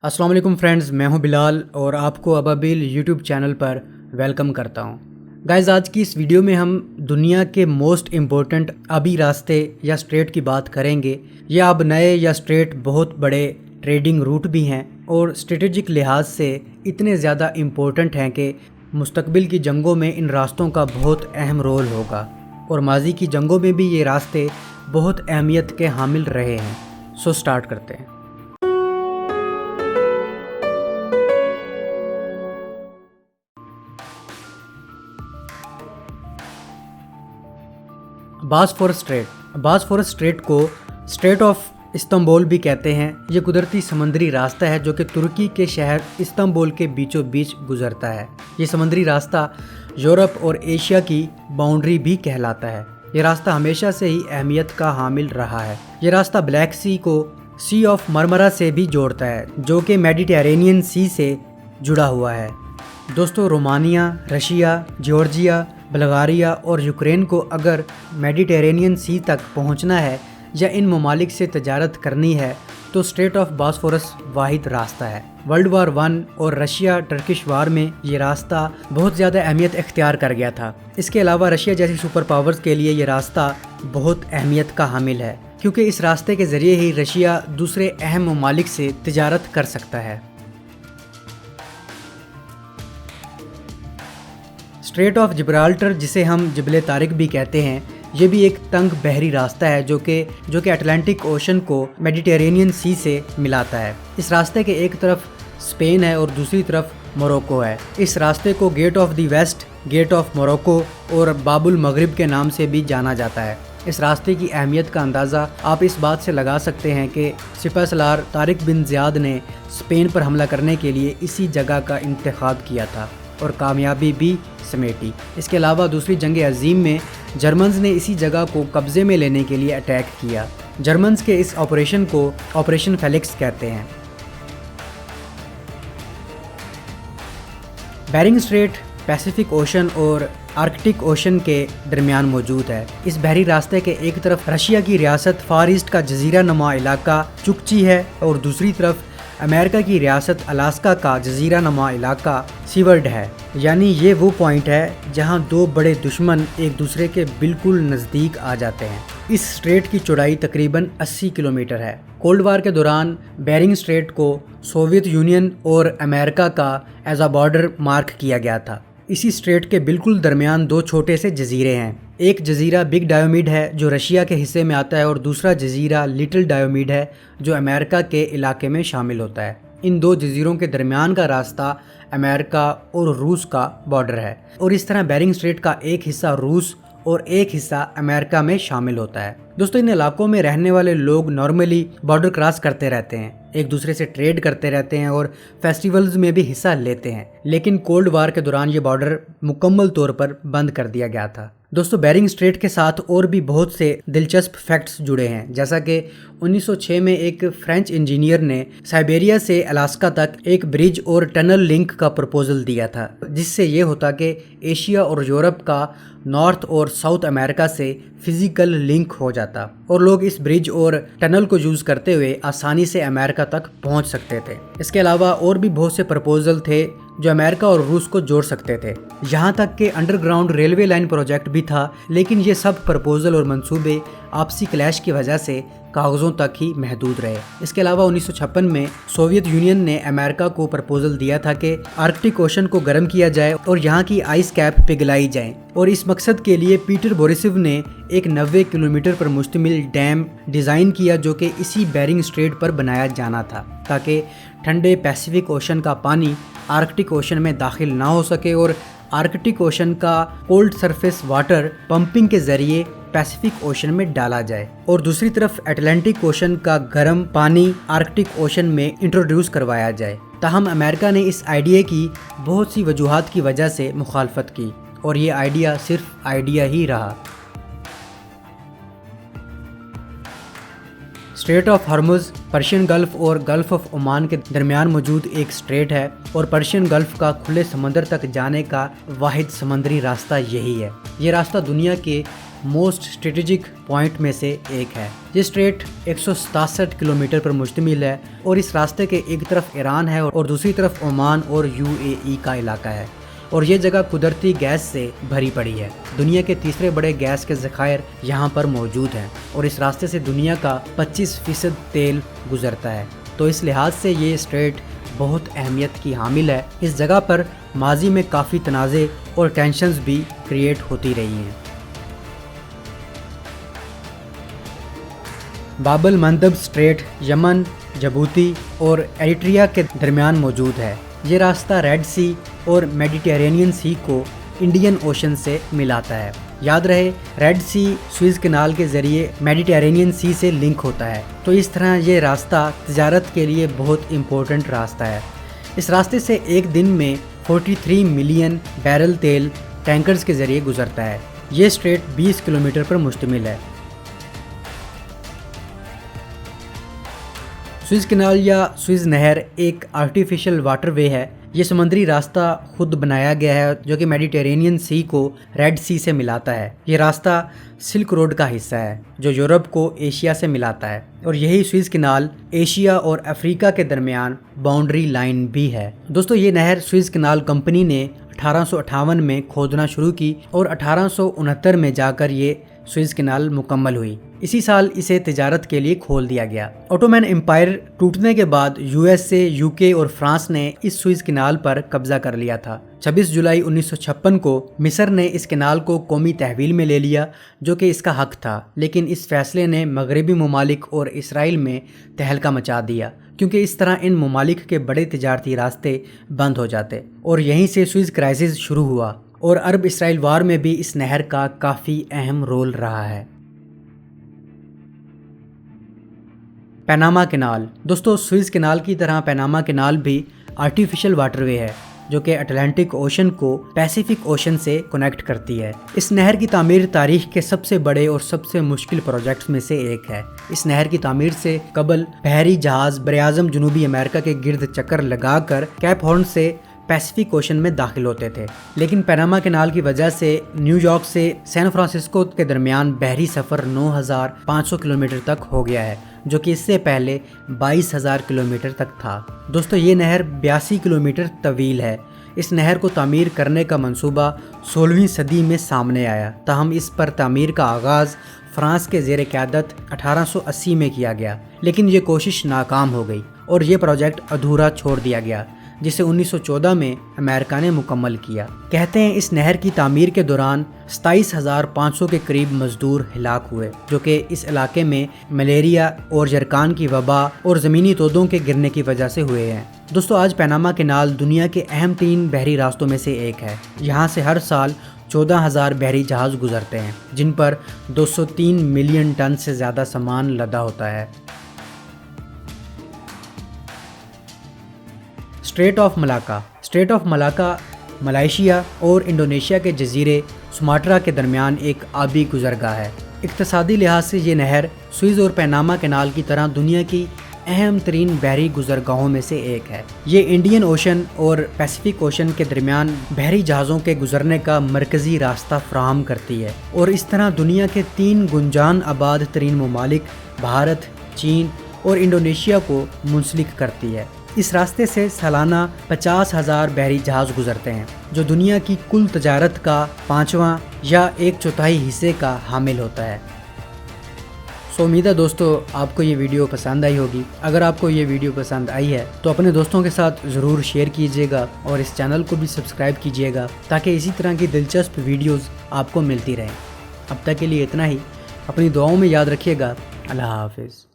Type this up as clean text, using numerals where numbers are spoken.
अस्सलाम वालेकुम फ्रेंड्स, मैं हूं बिलाल और आपको अबाबिल यूट्यूब चैनल पर वेलकम करता हूं। गाइस, आज की इस वीडियो में हम दुनिया के मोस्ट इम्पोर्टेंट आबी रास्ते या स्ट्रेट की बात करेंगे। ये अब नए या स्ट्रेट बहुत बड़े ट्रेडिंग रूट भी हैं और स्ट्रेटेजिक लिहाज से इतने ज़्यादा इम्पोर्टेंट हैं कि मुस्तकबिल की जंगों में इन रास्तों का बहुत अहम रोल होगा और माजी की जंगों में भी ये रास्ते बहुत अहमियत के हामिल रहे हैं। सो स्टार्ट करते हैं। बासफोरस स्ट्रेट को स्ट्रेट ऑफ इस्तांबुल भी कहते हैं। ये कुदरती समंदरी रास्ता है जो कि तुर्की के शहर इस्तांबुल के बीचों बीच गुजरता है। ये समंदरी रास्ता यूरोप और एशिया की बाउंड्री भी कहलाता है। ये रास्ता हमेशा से ही अहमियत का हामिल रहा है। ये रास्ता ब्लैक सी को सी ऑफ मरमरा से भी जोड़ता है जो कि मेडिटेरेनियन सी से जुड़ा हुआ है। दोस्तों, रोमानिया, रशिया, जॉर्जिया, बल्गारिया और यूक्रेन को अगर मेडिटेरेनियन सी तक पहुंचना है या इन ममालिक से तजारत करनी है तो स्ट्रेट ऑफ बॉस्फोरस वाहिद रास्ता है। वर्ल्ड वार 1 और रशिया टर्किश वार में ये रास्ता बहुत ज़्यादा अहमियत इख्तियार कर गया था। इसके अलावा रशिया जैसी सुपर पावर्स के लिए ये रास्ता बहुत अहमियत का हामिल है क्योंकि इस रास्ते के ज़रिए ही रशिया दूसरे अहम ममालिक से तजारत कर सकता है। स्ट्रेट ऑफ जिब्राल्टर, जिसे हम जबल तारिक भी कहते हैं, ये भी एक तंग बहरी रास्ता है जो कि अटलांटिक ओशन को मेडिटेरेनियन सी से मिलाता है। इस रास्ते के एक तरफ स्पेन है और दूसरी तरफ मोरक्को है। इस रास्ते को gate of the west, gate of Morocco और बाबुल मगरिब के नाम से भी जाना जाता है। इस रास्ते की अहमियत का अंदाज़ा आप इस बात से लगा सकते हैं कि सिपह सलार तारिक बिन ज़ियाद ने स्पेन पर हमला करने के लिए इसी जगह का इंतखाब किया था और कामयाबी भी समेटी। इसके अलावा दूसरी जंग अजीम में जर्मन्स ने इसी जगह को कब्ज़े में लेने के लिए अटैक किया। जर्मन्स के इस ऑपरेशन को ऑपरेशन फेलिक्स कहते हैं। बेरिंग स्ट्रेट पैसिफिक ओशन और आर्कटिक ओशन के दरमियान मौजूद है। इस बहरी रास्ते के एक तरफ रशिया की रियासत फार ईस्ट का जजीरा नुमा इलाका चुकची है और दूसरी तरफ अमेरिका की रियासत अलास्का का जजीरा नुमा इलाका सीवर्ड है। यानी ये वो पॉइंट है जहां दो बड़े दुश्मन एक दूसरे के बिल्कुल नज़दीक आ जाते हैं। इस स्ट्रेट की चौड़ाई तकरीबन 80 किलोमीटर है। कोल्ड वार के दौरान बेरिंग स्ट्रेट को सोवियत यूनियन और अमेरिका का एज अ बॉर्डर मार्क किया गया था। इसी स्ट्रेट के बिल्कुल दरमियान दो छोटे से जजीरे हैं। एक जजीरा बिग डायोमीड है जो रशिया के हिस्से में आता है और दूसरा जजीरा लिटिल डायोमीड है जो अमेरिका के इलाके में शामिल होता है। इन दो जजीरों के दरमियान का रास्ता अमेरिका और रूस का बॉर्डर है और इस तरह बेरिंग स्ट्रेट का एक हिस्सा रूस और एक हिस्सा अमेरिका में शामिल होता है। दोस्तों, इन इलाकों में रहने वाले लोग नॉर्मली बॉर्डर क्रॉस करते रहते हैं, एक दूसरे से ट्रेड करते रहते हैं और फेस्टिवल्स में भी हिस्सा लेते हैं। लेकिन कोल्ड वार के दौरान ये बॉर्डर मुकम्मल तौर पर बंद कर दिया गया था। दोस्तों, बेरिंग स्ट्रेट के साथ और भी बहुत से दिलचस्प फैक्ट्स जुड़े हैं, जैसा कि 1906 में एक फ्रेंच इंजीनियर ने साइबेरिया से अलास्का तक एक ब्रिज और टनल लिंक का प्रपोजल दिया था, जिससे ये होता कि एशिया और यूरोप का नॉर्थ और साउथ अमेरिका से फिजिकल लिंक हो जाता और लोग इस ब्रिज और टनल को यूज़ करते हुए आसानी से अमेरिका तक पहुंच सकते थे। इसके अलावा और भी बहुत से प्रपोजल थे जो अमेरिका और रूस को जोड़ सकते थे। यहाँ तक कि अंडरग्राउंड रेलवे लाइन प्रोजेक्ट भी था, लेकिन ये सब प्रपोजल और मंसूबे आपसी क्लैश की वजह से कागज़ों तक ही महदूद रहे। इसके अलावा 1956 में सोवियत यूनियन ने अमेरिका को प्रपोजल दिया था कि आर्कटिक ओशन को गर्म किया जाए और यहाँ की आइस कैप पिघलाई जाए और इस मकसद के लिए पीटर बोरिसोव ने एक 90 किलोमीटर पर मुश्तमिल डैम डिज़ाइन किया जो कि इसी बेरिंग स्ट्रेट पर बनाया जाना था ताकि ठंडे पैसिफिक ओशन का पानी आर्कटिक ओशन में दाखिल ना हो सके और आर्कटिक ओशन का कोल्ड सरफेस वाटर पंपिंग के ज़रिए पैसिफिक ओशन में डाला जाए और दूसरी तरफ अटलांटिक ओशन का गर्म पानी आर्कटिक ओशन में इंट्रोड्यूस करवाया जाए। ताहम अमेरिका ने इस आइडिया की बहुत सी वजूहात की वजह से मुखालफत की और ये आइडिया सिर्फ आइडिया ही रहा। Straight of Hormuz Persian gulf और गल्फ ऑफ ओमान के दरमियान मौजूद एक स्ट्रेट है और पर्शियन गल्फ का खुले समंदर तक जाने का वाहिद समंदरी रास्ता यही है। ये रास्ता दुनिया के मोस्ट स्ट्रेटेजिक पॉइंट में से एक है। ये स्ट्रेट 167 किलोमीटर पर मुश्तमिल है और इस रास्ते के एक तरफ ईरान है और दूसरी तरफ ओमान और UAE का इलाका है और ये जगह कुदरती गैस से भरी पड़ी है। दुनिया के तीसरे बड़े गैस के ज़खायर यहाँ पर मौजूद हैं और इस रास्ते से दुनिया का 25% तेल गुजरता है। तो इस लिहाज से ये स्ट्रेट बहुत अहमियत की हामिल है। इस जगह पर माजी में काफ़ी तनाज़े और टेंशन्स भी क्रिएट होती रही हैं। बाब अल मंदब स्ट्रेट यमन, जिबूती और एरिट्रिया के दरमियान मौजूद है। ये रास्ता रेड सी और मेडिटेरेनियन सी को इंडियन ओशन से मिलाता है। याद रहे, रेड सी सुएज़ कैनाल के ज़रिए मेडिटेरेनियन सी से लिंक होता है। तो इस तरह ये रास्ता तिजारत के लिए बहुत इम्पोर्टेंट रास्ता है। इस रास्ते से एक दिन में 43 मिलियन बैरल तेल टैंकर्स के ज़रिए गुजरता है। ये स्ट्रेट 20 किलोमीटर पर मुश्तमिल है। सुएज़ कैनाल या सुएज़ नहर एक आर्टिफिशियल वाटरवे है। ये समुद्री रास्ता खुद बनाया गया है जो कि मेडिटेरेनियन सी को रेड सी से मिलाता है। ये रास्ता सिल्क रोड का हिस्सा है जो यूरोप को एशिया से मिलाता है और यही सुएज़ कैनाल एशिया और अफ्रीका के दरमियान बाउंड्री लाइन भी है। दोस्तों, ये नहर सुएज़ कैनाल कंपनी ने 1858 में खोदना शुरू की और 1869 में जाकर ये सुएज़ कैनाल मुकम्मल हुई। इसी साल इसे तिजारत के लिए खोल दिया गया। ओटोमन एम्पायर टूटने के बाद USA, UK और फ्रांस ने इस सुएज़ कैनाल पर कब्जा कर लिया था। 26 जुलाई 1956 को मिस्र ने इस कैनाल को कौमी तहवील में ले लिया जो कि इसका हक था, लेकिन इस फैसले ने मगरबी ममालिक और इसराइल में तहलका मचा दिया क्योंकि इस तरह इन ममालिक के बड़े तिजारती रास्ते बंद हो जाते और यहीं से सुएज़ क्राइसिस शुरू हुआ और अरब इसराइल वार में भी इस नहर का काफ़ी अहम रोल रहा है। Panama canal. दोस्तों, सुएज़ कैनाल की तरह पनामा कैनाल भी आर्टिफिशियल वाटरवे है जो कि अटलांटिक ओशन को पैसिफिक ओशन से कनेक्ट करती है। इस नहर की तामीर तारीख के सबसे बड़े और सबसे मुश्किल प्रोजेक्ट्स में से एक है। इस नहर की तामीर से कबल बहरी जहाज बरआज़म जनूबी अमेरिका के गिर्द चक्कर लगाकर कैप हॉर्न से पैसिफिक ओशन में दाखिल होते थे, लेकिन पनामा कैनाल की वजह से न्यूयॉर्क से सैन फ्रांसिस्को के दरमियान बहरी सफ़र 9,500 किलोमीटर तक हो गया है जो कि इससे पहले 22,000 किलोमीटर तक था। दोस्तों, ये नहर 82 किलोमीटर तवील है। इस नहर को तामीर करने का मंसूबा 16वीं सदी में सामने आया, ताहम इस पर तामीर का आगाज़ फ्रांस के ज़ेर क़यादत 1880 में किया गया, लेकिन ये कोशिश नाकाम हो गई और ये प्रोजेक्ट अधूरा छोड़ दिया गया जिसे 1914 में अमेरिका ने मुकम्मल किया। कहते हैं इस नहर की तामीर के दौरान 27,500 के करीब मजदूर हिलाक हुए जो कि इस इलाके में मलेरिया और जरकान की वबा और ज़मीनी तोदों के गिरने की वजह से हुए हैं। दोस्तों, आज पनामा कैनाल दुनिया के अहम 3 बहरी रास्तों में से एक है। यहाँ से हर साल 14,000 बहरी जहाज़ गुजरते हैं जिन पर 203 मिलियन टन से ज़्यादा सामान लदा होता है। Straight of Malacca. Straight of Malacca Malaysia और इंडोनेशिया के जजीरे सुमाट्रा के दरमियान एक आबी गुजरगाह है। इक्तसादी लिहाज से ये नहर सुएज़ और पनामा कैनाल की तरह दुनिया की अहम तरीन बहरी गुजरगाहों में से एक है। ये इंडियन ओशन और पैसिफिक ओशन के दरमियान बहरी जहाज़ों के गुजरने का मरकज़ी रास्ता फराहम करती है और इस तरह दुनिया के 3 गुंजान आबाद तरीन ममालिक भारत, चीन और इंडोनेशिया को मुंसलिक करती है। इस रास्ते से सालाना 50,000 बहरी जहाज़ गुजरते हैं जो दुनिया की कुल तजारत का 5वां या 1/4 हिस्से का हामिल होता है। उम्मीद है दोस्तों आपको ये वीडियो पसंद आई होगी। अगर आपको ये वीडियो पसंद आई है तो अपने दोस्तों के साथ ज़रूर शेयर कीजिएगा और इस चैनल को भी सब्सक्राइब कीजिएगा ताकि इसी तरह की दिलचस्प वीडियोज़ आपको मिलती रहें। अब तक के लिए इतना ही। अपनी दुआओं में याद रखिएगा। अल्लाह हाफिज़।